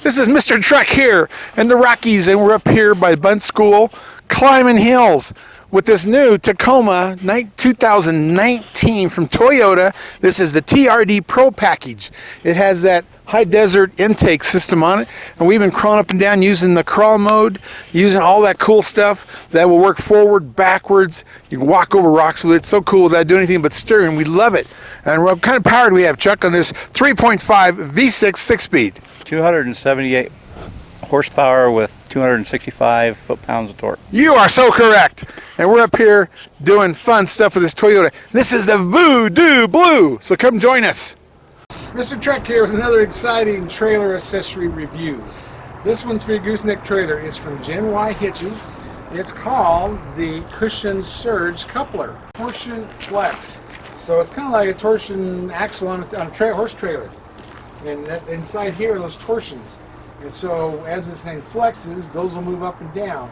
This is Mr. Truck here in the Rockies, and we're up here by Bunt School, climbing hills with this new Tacoma 2019 from Toyota. This is the TRD Pro package. It has that high desert intake system on it, and we've been crawling up and down using the crawl mode, using all that cool stuff that will work forward, backwards. You can walk over rocks with it. It's so cool without doing anything but steering. We love it. And what kind of power do we have, Chuck, on this 3.5 V6 6-speed? 278 horsepower with 265 foot-pounds of torque. You are so correct. And we're up here doing fun stuff with this Toyota. This is the Voodoo Blue, so come join us. Mr. Truck here with another exciting trailer accessory review. This one's for your gooseneck trailer. It's from Gen Y Hitches. It's called the Cushion Surge Coupler, Torsion Flex. So it's kind of like a torsion axle on a horse trailer. And that, inside here are those torsions. And so as this thing flexes, those will move up and down.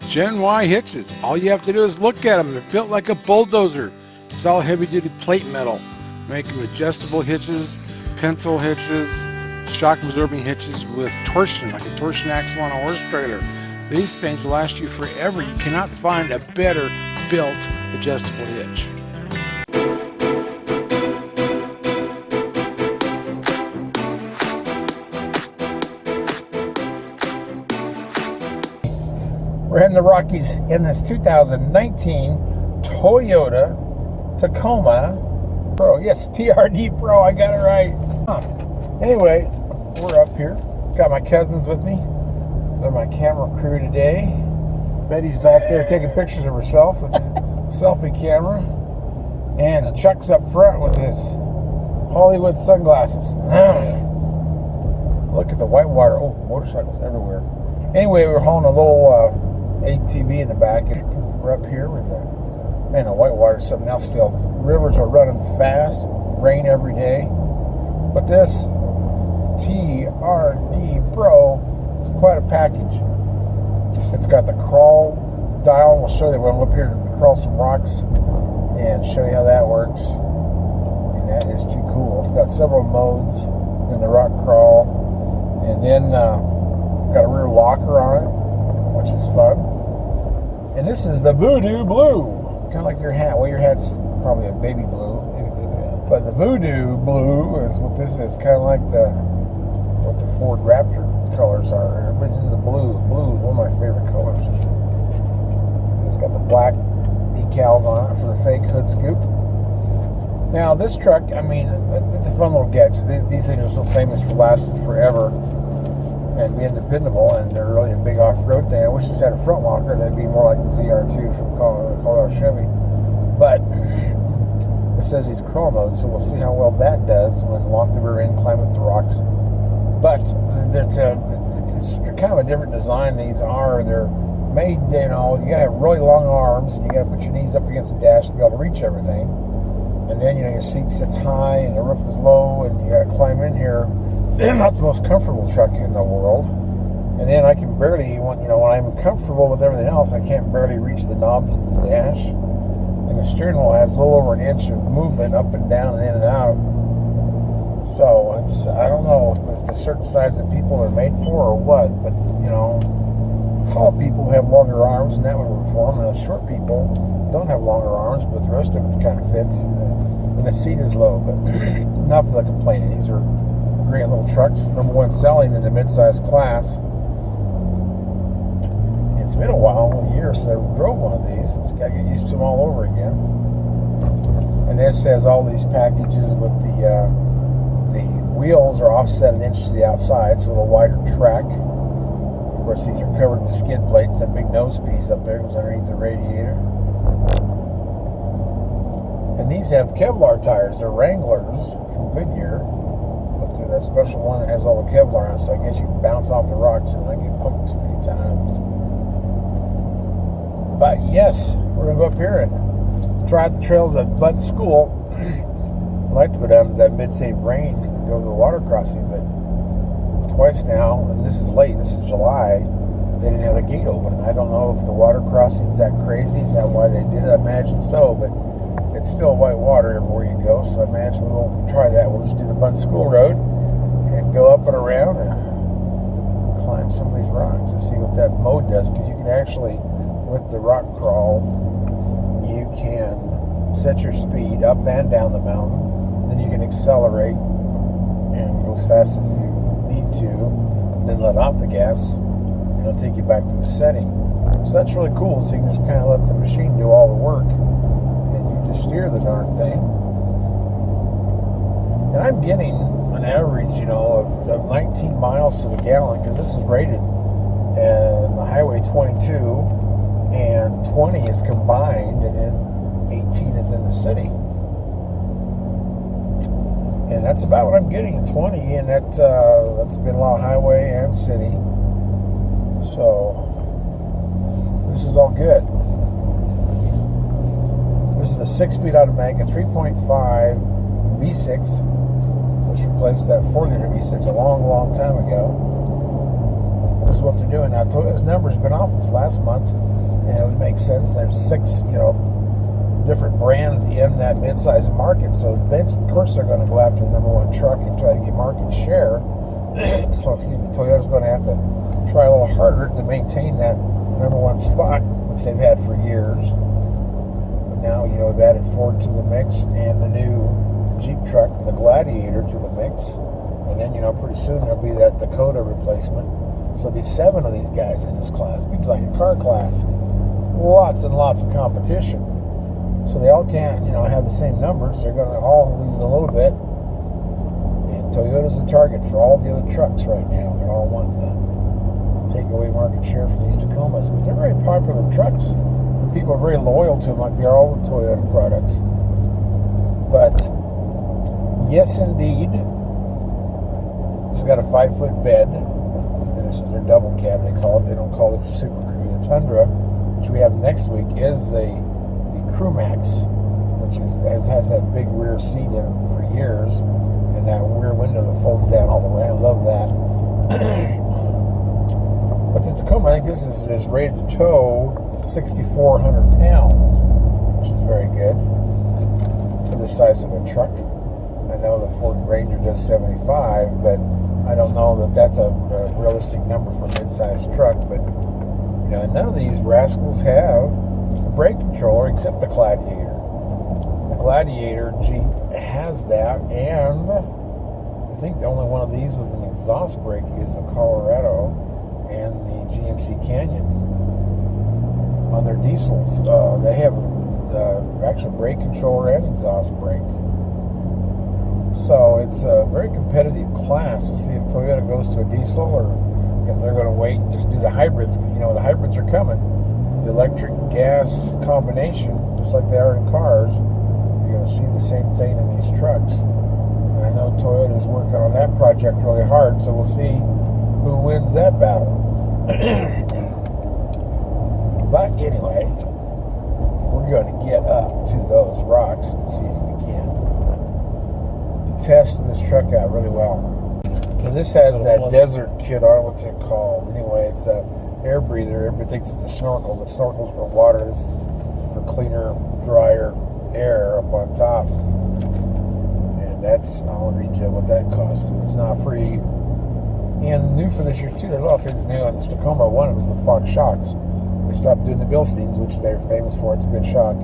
Gen Y hitches. All you have to do is look at them. They're built like a bulldozer. It's all heavy-duty plate metal. Make them adjustable hitches, pencil hitches, shock-absorbing hitches with torsion, like a torsion axle on a horse trailer. These things will last you forever. You cannot find a better built adjustable hitch. We're in the Rockies in this 2019 Toyota Tacoma Pro. Yes, TRD Pro, I got it right. Anyway, we're up here. Got my cousins with me. They're my camera crew today. Betty's back there taking pictures of herself with a selfie camera. And Chuck's up front with his Hollywood sunglasses. Look at the whitewater. Oh, motorcycles everywhere. Anyway, we're hauling a little ATV in the back, and we're up here with the whitewater, something else still. The rivers are running fast, rain every day. But this TRD Pro is quite a package. It's got the crawl dial, and we'll show you. We're going to go up here and crawl some rocks and show you how that works. And that is too cool. It's got several modes in the rock crawl, and then it's got a rear locker on it, which is fun. And this is the Voodoo Blue, kind of like your hat. Well, your hat's probably a baby blue, but the Voodoo Blue is what this is. Kind of like what the Ford Raptor colors are. Everybody's into the blue. Blue is one of my favorite colors. And it's got the black decals on it for the fake hood scoop. Now this truck, I mean, it's a fun little gadget. These things are so famous for lasting forever and being dependable, and they're really a big off-road thing. I wish this had a front locker. That'd be more like the ZR2 from Colorado Chevy. But it says he's crawl mode, so we'll see how well that does when lock the rear end, climb up the rocks. But it's kind of a different design. These are, they're made, you gotta have really long arms, and you gotta put your knees up against the dash to be able to reach everything. And then, your seat sits high and the roof is low, and you gotta climb in here. Not the most comfortable truck in the world. And then I can barely, when I'm comfortable with everything else, I can't barely reach the knobs in the dash. And the steering wheel has a little over an inch of movement up and down and in and out. So I don't know if the certain size that people are made for or what, but tall people have longer arms, and that would work for them. And the short people don't have longer arms, but the rest of it kind of fits. And the seat is low, but enough of the complaining. These are great little trucks. Number one selling in the mid-size class. It's been a while, a year since I drove one of these. So I got to get used to them all over again. And this has all these packages with the wheels are offset an inch to the outside, so a little wider track. Of course, these are covered with skid plates. That big nose piece up there goes underneath the radiator. And these have Kevlar tires. They're Wranglers from Goodyear. But they're that special one that has all the Kevlar on it, so I guess you can bounce off the rocks and not get poked too many times. But yes, we're going to go up here and try out the trails at Bunt School. I'd like to go down to that mid-save rain and go to the water crossing, but twice now, and this is late, this is July, they didn't have the gate open. And I don't know if the water crossing is that crazy. Is that why they did it? I imagine so, but it's still white water everywhere you go, so I imagine we won't try that. We'll just do the Bun School Road and go up and around and climb some of these rocks and see what that mode does, because you can actually, with the rock crawl, you can set your speed up and down the mountain, then you can accelerate and go as fast as you need to, then let off the gas, and it'll take you back to the setting. So that's really cool. So you can just kind of let the machine do all the work, and you just steer the darn thing. And I'm getting an average, of 19 miles to the gallon, because this is rated, and the Highway 22 and 20 is combined, and then 18 is in the city. And that's about what I'm getting, 20, and that's been a lot of highway and city. So this is all good. This is a 6-speed automatic, a 3.5 V6, which replaced that 4-liter V6 a long, long time ago. This is what they're doing now. Toyota's number's been off this last month, and it would make sense. There's 6, different brands in that mid-size market, so then of course they're going to go after the number one truck and try to get market share. So Toyota's going to have to try a little harder to maintain that number one spot, which they've had for years. But now, we've added Ford to the mix, and the new Jeep truck, the Gladiator, to the mix, and then pretty soon there'll be that Dakota replacement. So there'll be 7 of these guys in this class. It'll be like a car class, lots and lots of competition. So they all can't, have the same numbers. They're going to all lose a little bit. And Toyota's the target for all the other trucks right now. They're all wanting to take away market share from these Tacomas. But they're very popular trucks. And people are very loyal to them, like they are all the Toyota products. But, yes, indeed, it's got a 5-foot bed. And this is their double cab, they call it. They don't call this the Super Crew. The Tundra, which we have next week, is the Crew Max, which has that big rear seat in it for years, and that rear window that folds down all the way. I love that. But the Tacoma, I think this is rated to tow 6,400 pounds, which is very good for this size of a truck. I know the Ford Ranger does 75, but I don't know that that's a realistic number for a mid-sized truck. But none of these rascals have the brake controller except the Gladiator. The Gladiator Jeep has that, and I think the only one of these with an exhaust brake is the Colorado and the GMC Canyon on their diesels. They have actual brake controller and exhaust brake. So it's a very competitive class. We'll see if Toyota goes to a diesel or if they're going to wait and just do the hybrids, because the hybrids are coming. The electric gas combination, just like they are in cars, you're going to see the same thing in these trucks. And I know Toyota's working on that project really hard, so we'll see who wins that battle. But anyway, we're going to get up to those rocks and see if we can test this truck out really well. And this has that desert kit on. What's it called? Anyway, it's a air breather. Everybody thinks it's a snorkel, but snorkel's for water. This is for cleaner, drier air up on top. And that's, I'll read you what that costs. It's not free. And new for this year too, there's a lot of things new on this Tacoma. One of them is the Fox shocks. They stopped doing the Bilsteins, which they're famous for. It's a good shock.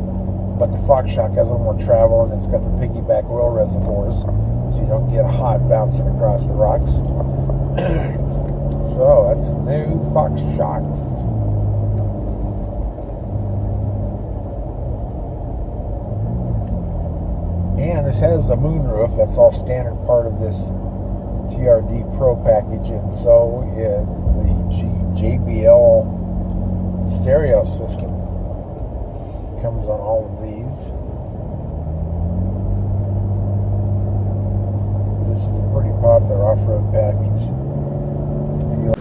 But the Fox shock has a little more travel, and it's got the piggyback oil reservoirs, so you don't get hot bouncing across the rocks. So that's new Fox shocks. And this has a moonroof. That's all standard part of this TRD Pro package, and so is the JBL stereo system. Comes on all of these. This is a pretty popular off-road package.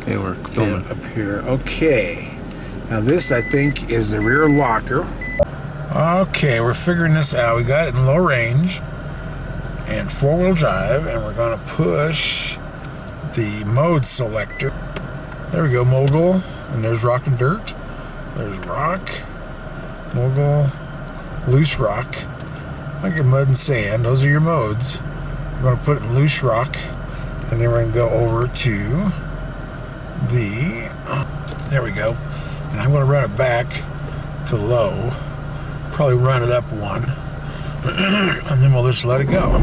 Okay, we're filming up here. Okay. Now this, I think, is the rear locker. Okay, we're figuring this out. We got it in low range and 4-wheel drive, and we're going to push the mode selector. There we go, mogul. And there's rock and dirt. There's rock, mogul, loose rock. I get mud and sand. Those are your modes. We're going to put it in loose rock, and then we're going to go over to the, there we go. And I'm going to run it back to low. Probably run it up one. And then we'll just let it go.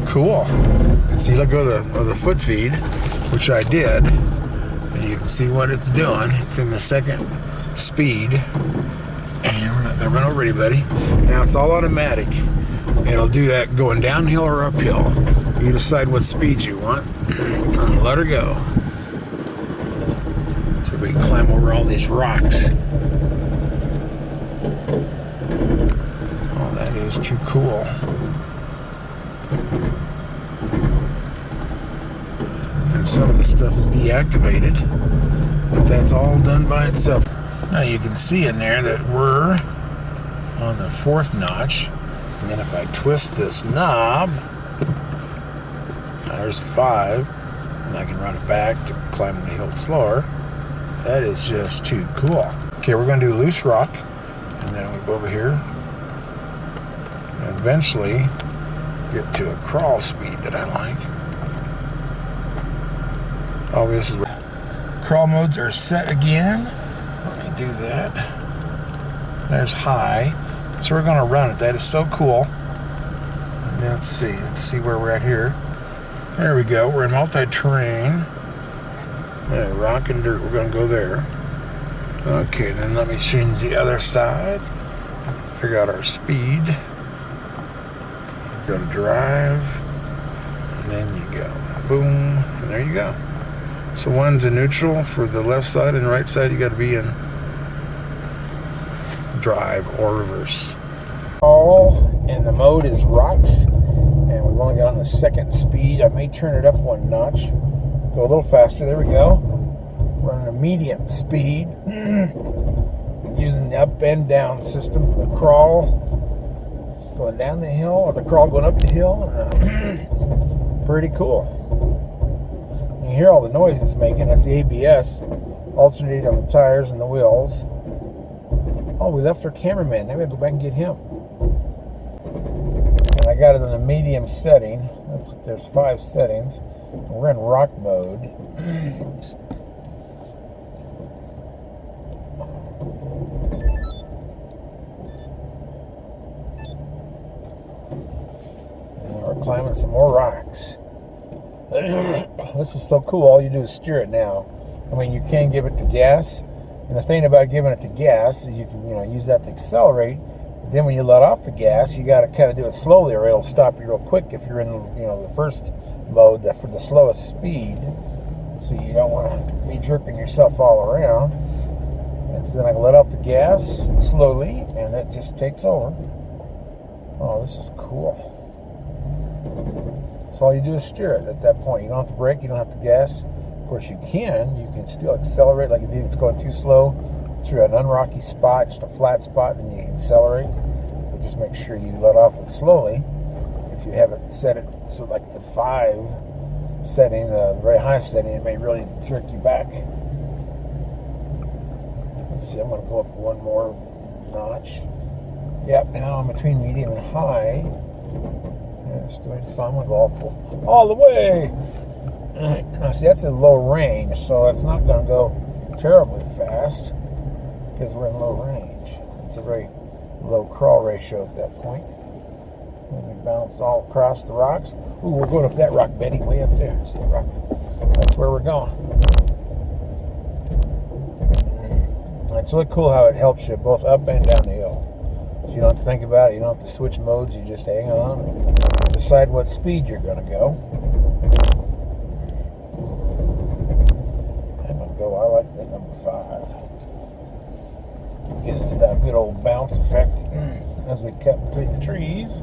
Cool. And see, let go of the foot feed, which I did. And you can see what it's doing. It's in the second speed. And we're not going to run over anybody. Now it's all automatic. It'll do that going downhill or uphill. You decide what speed you want. And let her go. So we can climb over all these rocks. Oh, that is too cool. And some of the stuff is deactivated, but that's all done by itself. Now you can see in there that we're on the 4th notch, and then if I twist this knob, there's 5, and I can run it back to climb the hill slower. That is just too cool. Okay, we're going to do loose rock, and then we go over here and eventually get to a crawl speed that I like. Oh, this is where crawl modes are set again. Let me do that. There's high. So we're going to run it. That is so cool. And then let's see where we're at here. There we go. We're in multi-terrain. Yeah, rock and dirt. We're going to go there. Okay, then let me change the other side. Figure out our speed. Go to drive. And then you go. Boom. And there you go. So one's in neutral for the left side, and the right side you got to be in drive or reverse. And the mode is rocks, and we've only got on the 2nd speed. I may turn it up 1 notch, go a little faster. There we go. We're on a medium speed, using the up and down system. The crawl going down the hill, or the crawl going up the hill. Pretty cool. You hear all the noise it's making. That's the ABS alternating on the tires and the wheels. Oh, we left our cameraman. Now we have to go back and get him. And I got it in the medium setting. There's 5 settings. We're in rock mode. And we're climbing some more rocks. This is so cool. All you do is steer it now. I mean, you can give it to gas, and the thing about giving it to gas is you can, use that to accelerate. But then when you let off the gas, you got to kind of do it slowly, or it'll stop you real quick if you're in, the first mode for the slowest speed. So you don't want to be jerking yourself all around. And so then I can let off the gas slowly, and it just takes over. Oh, this is cool. So all you do is steer it at that point. You don't have to brake, you don't have to gas. Of course, you can still accelerate. Like if it's going too slow through an unrocky spot, just a flat spot, then you can accelerate. But just make sure you let off it slowly. If you have it set it so like the 5 setting, the very high setting, it may really jerk you back. Let's see, I'm going to go up 1 more notch. Yep, now I'm between medium and high. Yeah, it's doing fun. I'm going to go all the way. Now, see, that's in low range, so it's not going to go terribly fast because we're in low range. It's a very low crawl ratio at that point. And we bounce all across the rocks. Ooh, we're going up that rock, Betty, way up there. See that rock? That's where we're going. It's really cool how it helps you both up and down the hill. So you don't have to think about it. You don't have to switch modes. You just hang on and decide what speed you're going to go. I'm going to go, I like that number 5. It gives us that good old bounce effect as we cut between the trees.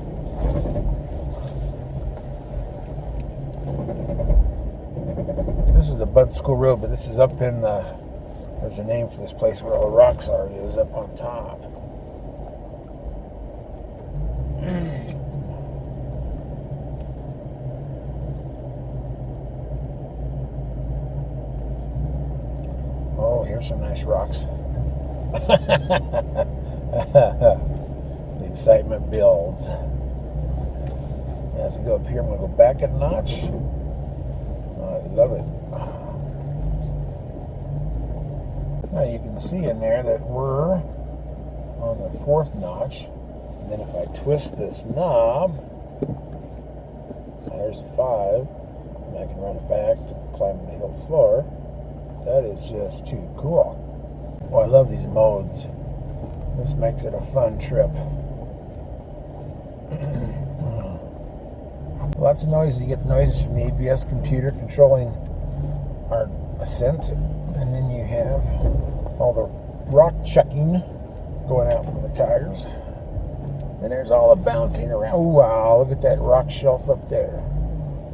This is the Bud School Road, but this is up in there's a name for this place where all the rocks are. It is up on top. Oh, here here's some nice rocks. The excitement builds. As I go up here, I'm going to go back a notch. I love it. Now you can see in there that we're on the 4th notch. And then if I twist this knob, there's 5, and I can run it back to climb the hill slower. That is just too cool. Oh, I love these modes. This makes it a fun trip. Lots of noises. You get the noises from the ABS computer controlling our ascent, and then you have all the rock chucking going out from the tires. And there's all the bouncing around. Ooh, wow, look at that rock shelf up there.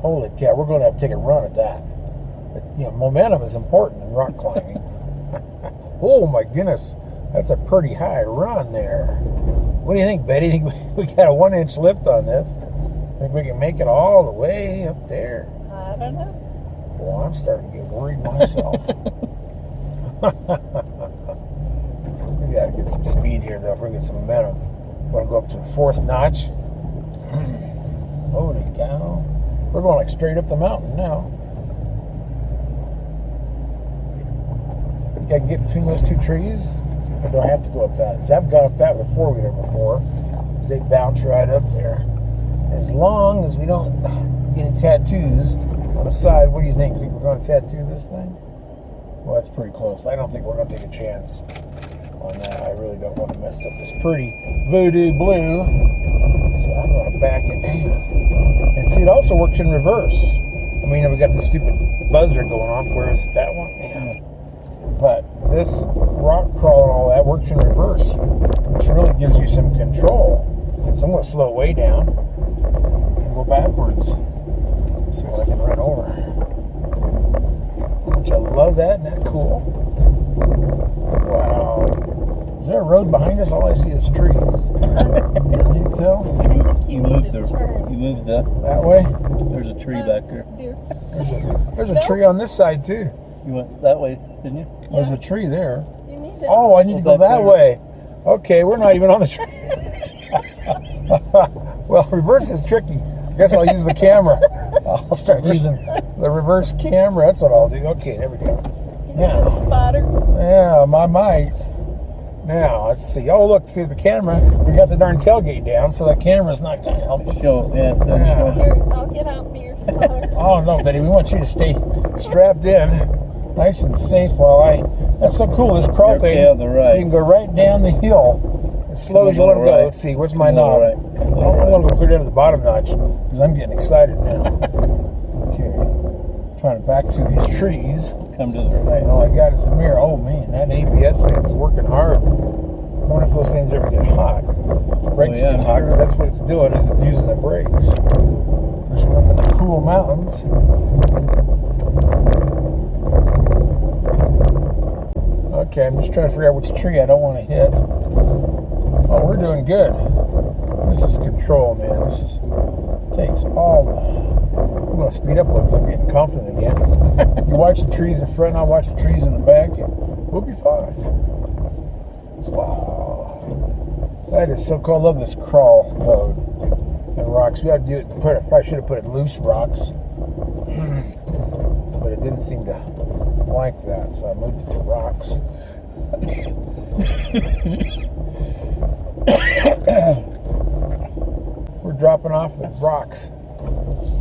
Holy cow, we're going to have to take a run at that. But, you know, momentum is important in rock climbing. Oh my goodness, that's a pretty high run there. What do you think, Betty? Think we got a 1-inch lift on this? Think we can make it all the way up there? I don't know. Well, I'm starting to get worried myself. We got to get some speed here, though, if we're going to get some momentum. Want to go up to the 4th notch. Holy cow. We're going like straight up the mountain now. Think I can get between those 2 trees? Or do I have to go up that? See, I've gone up that with a 4-wheeler before, because they bounce right up there. As long as we don't get any tattoos on the side, what do you think? Think we're going to tattoo this thing? Well, that's pretty close. I don't think we're going to take a chance on that. I really don't want to mess up this pretty voodoo blue. So I'm going to back it down. And see, it also works in reverse. I mean, we got the stupid buzzer going off. Where is it? That one? Yeah. But this rock crawl and all that works in reverse, which really gives you some control. So I'm going to slow it way down and go backwards. Let's see what I can run over. Don't you love that? Isn't that cool? Wow. Is there a road behind us? All I see is trees. Can you tell? I think you need to turn. You moved that way? There's a tree back there. There's a tree on this side too. You went that way, didn't you? Yeah. There's a tree there. You need to. Oh, I need to go that way. Okay, we're not even on the tree. Well, reverse is tricky. I guess I'll use the camera. I'll start using the reverse camera. That's what I'll do. Okay, there we go. You got a spotter? Yeah, I might. Now, let's see. Oh, look, see the camera. We got the darn tailgate down, so that camera's not going to help us. Show, yeah, Yeah. show. Here, I'll get out and be your spotter. Oh, no, Betty, we want you to stay strapped in, nice and safe while I... That's so cool, this crawl thing. Yeah, on the right. You can go right down the hill as slow as you want to go. Let's see, where's my knob? Right. I want to go clear down to the bottom notch, because I'm getting excited now. Okay. Trying to back through these trees. Come to the right. All I got is the mirror. Oh man, that ABS thing is working hard. I wonder if those things ever get hot. If the brakes get hot, because that's what it's doing, is it's using the brakes. Just we're up in the cool mountains. Okay, I'm just trying to figure out which tree I don't want to hit. Oh, we're doing good. This is control, man. This is takes all the... I'm going to speed up because I'm getting confident again. You watch the trees in front, I'll watch the trees in the back, and we'll be fine. Wow. That is so cool. I love this crawl mode and rocks. We had to do it, probably should have put it loose rocks, but it didn't seem to like that, so I moved it to rocks. We're dropping off the rocks.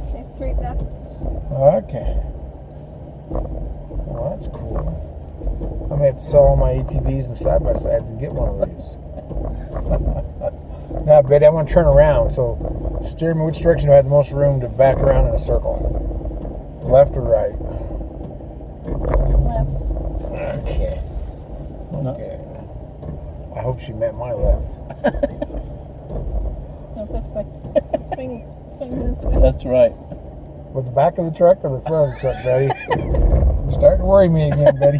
Stay straight back. Okay. Well, that's cool. I may have to sell all my ATVs and side-by-sides and get one of these. Now, Betty, I want to turn around, so steer me which direction do I have the most room to back around in a circle? Left or right? Left. Okay. Okay. I hope she meant my left. No, this way. Swing this way. That's right. With the back of the truck or the front of the truck, Betty? You're starting to worry me again, Betty.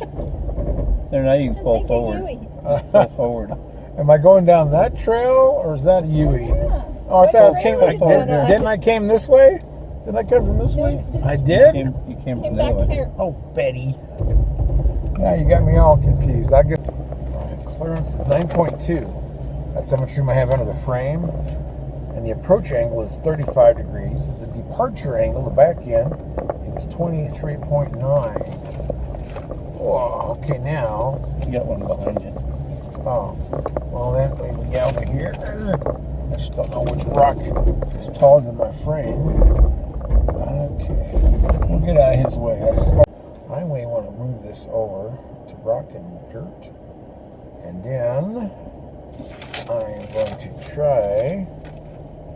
There, now you can Just pull make forward. it U-ey. Pull forward. Am I going down that trail or is that a U-E? Yeah. Oh, I thought I was came. Right around it. Didn't I came this way? Didn't I come from this way? I did. You came Came from that back way. here. Oh, Betty. Yeah, you got me all confused. I get clearance is 9.2. That's how much room I have under the frame. And the approach angle is 35 degrees. The departure angle, the back end, is 23.9. Whoa, okay, now. You got one behind you. Oh, well then we get over here. I just don't know which rock is taller than my frame. Okay, we'll get out of his way. That's far. I may want to move this over to rock and dirt. And then I am going to try.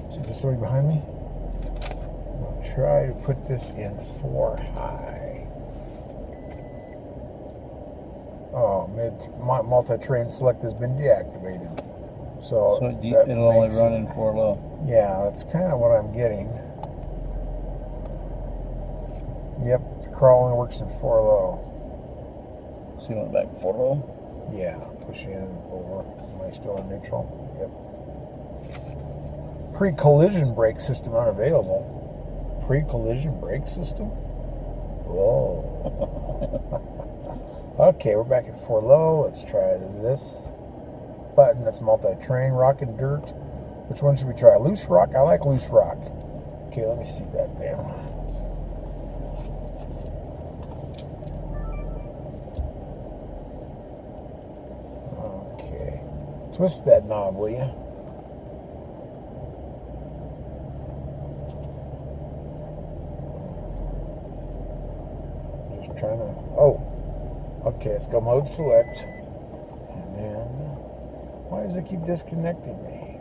Is there somebody behind me? I'm going to try to put this in 4 high. Oh, multi-train select has been deactivated. So it'll only run in 4 low. Yeah, that's kind of what I'm getting. Yep, the crawl only works in 4 low. So you went back 4 low? Yeah, push in over. Am I still in neutral? Yep. Pre-collision brake system unavailable. Pre-collision brake system? Whoa. Okay, we're back at 4 low. Let's try this button. That's multi-train, rock and dirt. Which one should we try? Loose rock? I like loose rock. Okay, let me see that there. Okay. Twist that knob, will you? Just trying to... Oh. Okay, let's go mode select. And then... Why does it keep disconnecting me?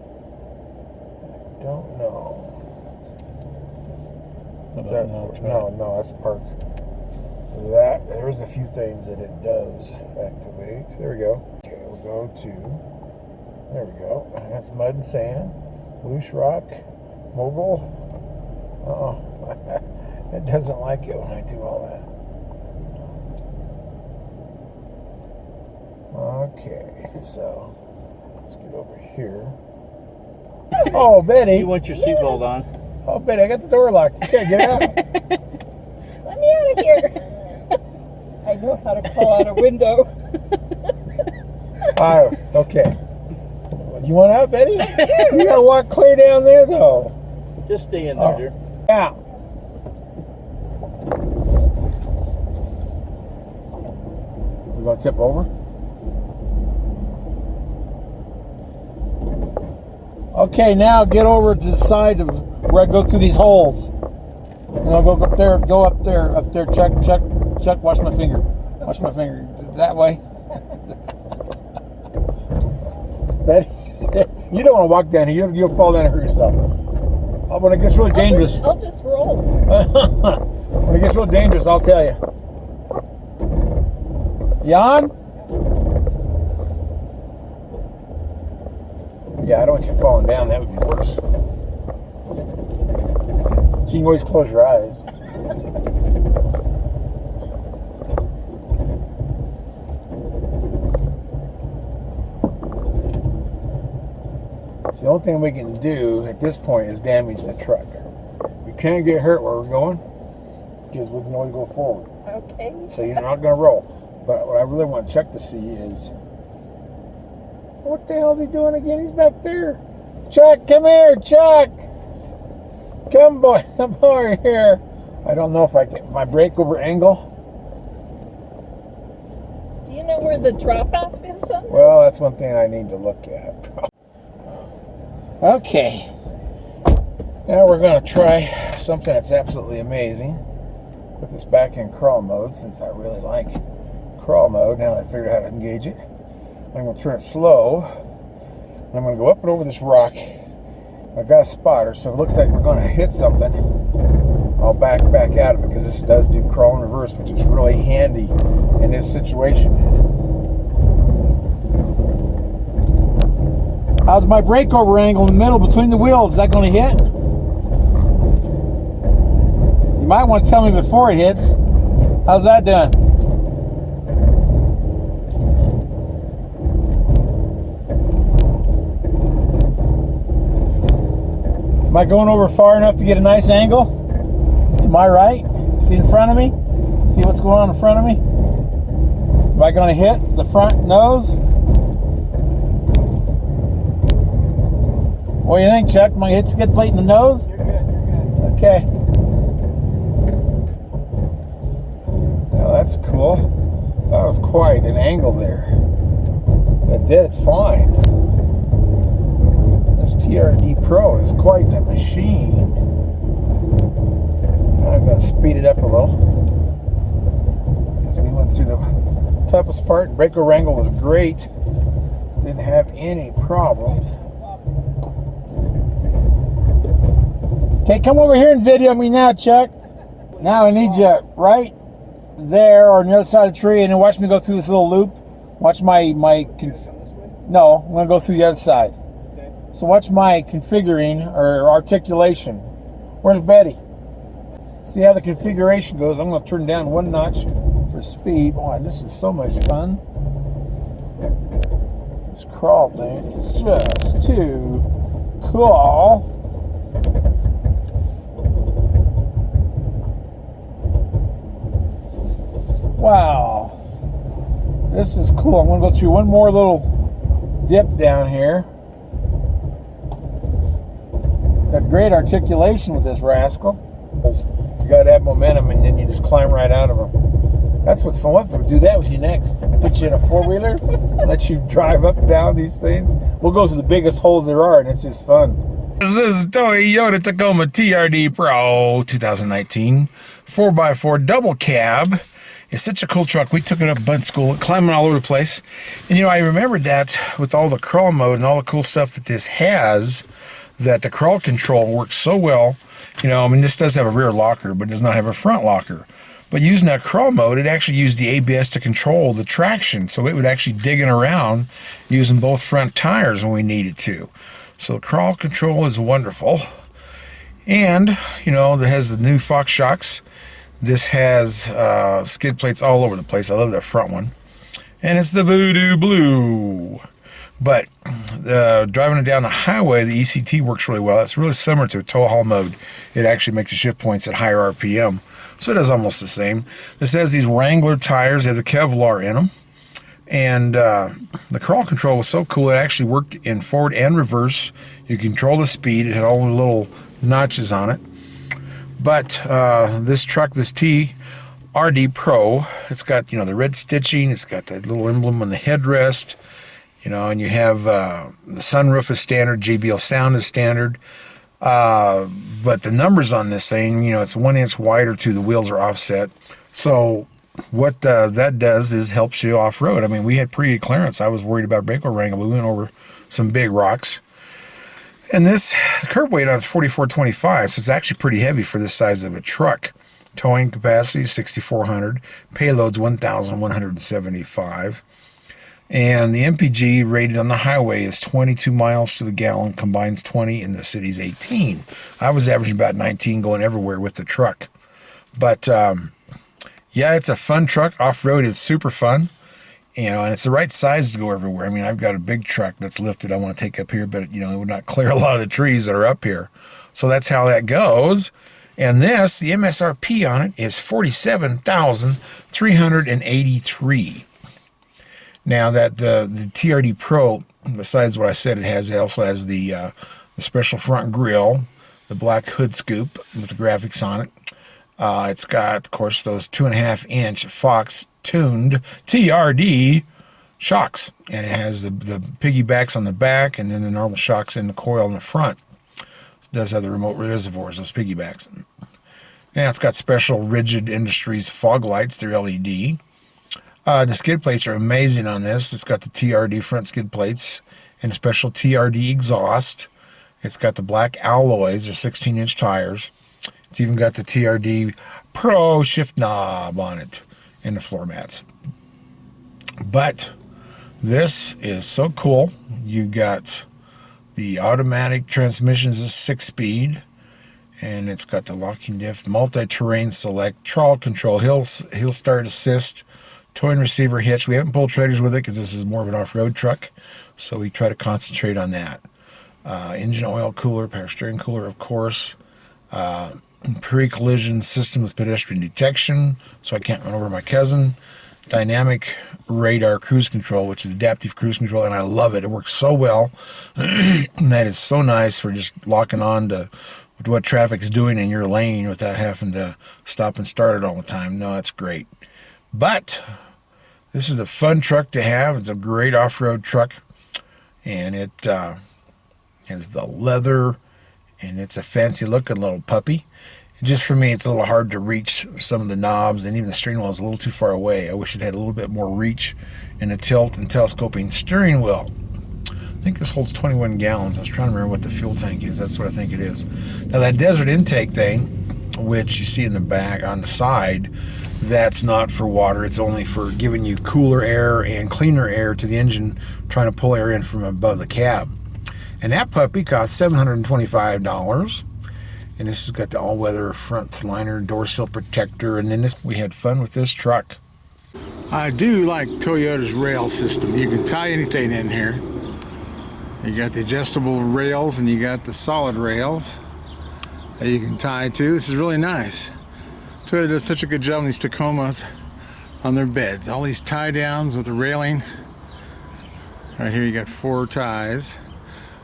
I don't know. Is that, no, that's park. There's a few things that it does activate. There we go. Okay, we'll go to... There we go. And that's mud and sand. Loose rock. Mobile. Oh, it doesn't like it when I do all that. Okay, so let's get over here. Oh, Betty. You want your seatbelt on? Oh, Betty, I got the door locked. You can't get out. Let me out of here. I know how to call out a window. Okay. You want out, Betty? You gotta walk clear down there, though. Just stay in there, dear. Yeah. We're gonna tip over. Okay, now get over to the side of where I go through these holes. And I'll go up there, check, watch my finger. Watch my finger. It's that way. Betty, you don't want to walk down here. You'll fall down and hurt yourself. Oh, when it gets really dangerous. I'll just roll. When it gets real dangerous, I'll tell you. Jan? Yeah, I don't want you falling down. That would be worse. So you can always close your eyes. So the only thing we can do at this point is damage the truck. We can't get hurt where we're going because we can only go forward. Okay. So you're not going to roll. But what I really want to check to see is... What the hell is he doing again? He's back there. Chuck, come here, Chuck. Come over here. I don't know if I get my brake over angle. Do you know where the drop-off is on this? Well, that's one thing I need to look at. Okay. Now we're going to try something that's absolutely amazing. Put this back in crawl mode since I really like crawl mode. Now that I figured out how to engage it. I'm going to turn it slow. And I'm going to go up and over this rock. I've got a spotter, so it looks like we're going to hit something. I'll back out of it because this does do crawl in reverse, which is really handy in this situation. How's my breakover angle in the middle between the wheels? Is that going to hit? You might want to tell me before it hits. How's that doing? Am I going over far enough to get a nice angle? To my right? See in front of me? See what's going on in front of me? I going to hit the front nose? What do you think, Chuck? Am I going to hit skid plate in the nose? You're good. You're good. Okay. Well, that's cool. That was quite an angle there. That did it fine. This TRD Pro is quite the machine. I'm going to speed it up a little. Because we went through the toughest part. Breaker wrangle was great. Didn't have any problems. Okay, come over here and video me now, Chuck. Now I need you right there or on the other side of the tree, and then watch me go through this little loop. Watch no, I'm going to go through the other side. Okay. So watch my configuring or articulation. Where's Betty? See how the configuration goes. I'm going to turn down one notch for speed. Boy, this is so much fun. This crawl thing is just too cool. Wow. This is cool. I'm going to go through one more little dip down here. Got great articulation with this rascal. You got to have momentum, and then you just climb right out of them. That's what's fun. We'll have to do that with you next. Put you in a four-wheeler, let you drive up and down these things. We'll go to the biggest holes there are, and it's just fun. This is Toyota Tacoma TRD Pro 2019 4x4 double cab. It's such a cool truck. We took it up Bunt School, climbing all over the place. And, you know, I remembered that with all the crawl mode and all the cool stuff that this has, that the crawl control works so well. You know, I mean, this does have a rear locker, but it does not have a front locker. But using that crawl mode, it actually used the ABS to control the traction. So it would actually dig in around using both front tires when we needed to. So the crawl control is wonderful. And, you know, it has the new Fox shocks. This has skid plates all over the place. I love that front one. And it's the Voodoo Blue. But driving it down the highway, the ECT works really well. It's really similar to a tow haul mode. It actually makes the shift points at higher RPM. So it does almost the same. This has these Wrangler tires. They have the Kevlar in them. And the crawl control was so cool. It actually worked in forward and reverse. You control the speed. It had all the little notches on it. But this truck, this TRD Pro, it's got, you know, the red stitching. It's got that little emblem on the headrest. You know, and you have the sunroof is standard. JBL sound is standard. But the numbers on this thing, you know, it's 1 inch wider too. The wheels are offset. So what that does is helps you off-road. I mean, we had pretty good clearance. I was worried about breaker wrangle. We went over some big rocks. And the curb weight on it's 4425, so it's actually pretty heavy for this size of a truck. Towing capacity is 6,400. Payload's 1,175. And the MPG rated on the highway is 22 miles to the gallon, combines 20, in the city's 18. I was averaging about 19 going everywhere with the truck. But, yeah, it's a fun truck. Off-road, it's super fun. You know, and it's the right size to go everywhere. I mean, I've got a big truck that's lifted I want to take up here, but, you know, it would not clear a lot of the trees that are up here. So that's how that goes. And this, the MSRP on it is $47,383. Now that the TRD Pro, besides what I said, it also has the special front grille, the black hood scoop with the graphics on it. It's got, of course, those 2.5 inch Fox tuned TRD shocks, and it has the piggybacks on the back, and then the normal shocks in the coil in the front. It does have the remote reservoirs, those piggybacks. Now it's got special Rigid Industries fog lights. They're LED. The skid plates are amazing on this. It's got the TRD front skid plates and a special TRD exhaust. It's got the black alloys. They're 16 inch tires. It's even got the TRD Pro shift knob on it and the floor mats. But this is so cool. You got the automatic transmissions, is 6-speed, and it's got the locking diff, multi-terrain select, trawl control, hill start assist, towing receiver hitch. We haven't pulled trailers with it because this is more of an off-road truck, so we try to concentrate on that. Engine oil cooler, power steering cooler, of course. Pre-collision system with pedestrian detection, so I can't run over my cousin. dynamic radar cruise control, which is adaptive cruise control, and I love it. It works so well. That is so nice for just locking on to what traffic's doing in your lane without having to stop and start it all the time. No, it's great. But this is a fun truck to have. It's a great off-road truck, and it has the leather, and it's a fancy-looking little puppy. Just for me, it's a little hard to reach some of the knobs, and even the steering wheel is a little too far away. I wish it had a little bit more reach in the tilt and telescoping steering wheel. I think this holds 21 gallons. I was trying to remember what the fuel tank is. That's what I think it is. Now, that desert intake thing, which you see in the back on the side, that's not for water. It's only for giving you cooler air and cleaner air to the engine, trying to pull air in from above the cab. And that puppy cost $725. And this has got the all-weather front liner, door sill protector, and then we had fun with this truck. I do like Toyota's rail system. You can tie anything in here. You got the adjustable rails and you got the solid rails that you can tie to. This is really nice. Toyota does such a good job on these Tacomas on their beds. All these tie downs with the railing. Right here you got 4 ties.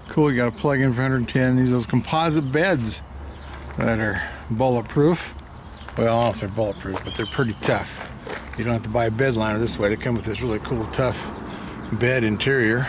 Cool, you got a plug in for 110. These are those composite beds that are bulletproof. Well, I don't know if they're bulletproof, but they're pretty tough. You don't have to buy a bed liner this way. They come with this really cool, tough bed interior.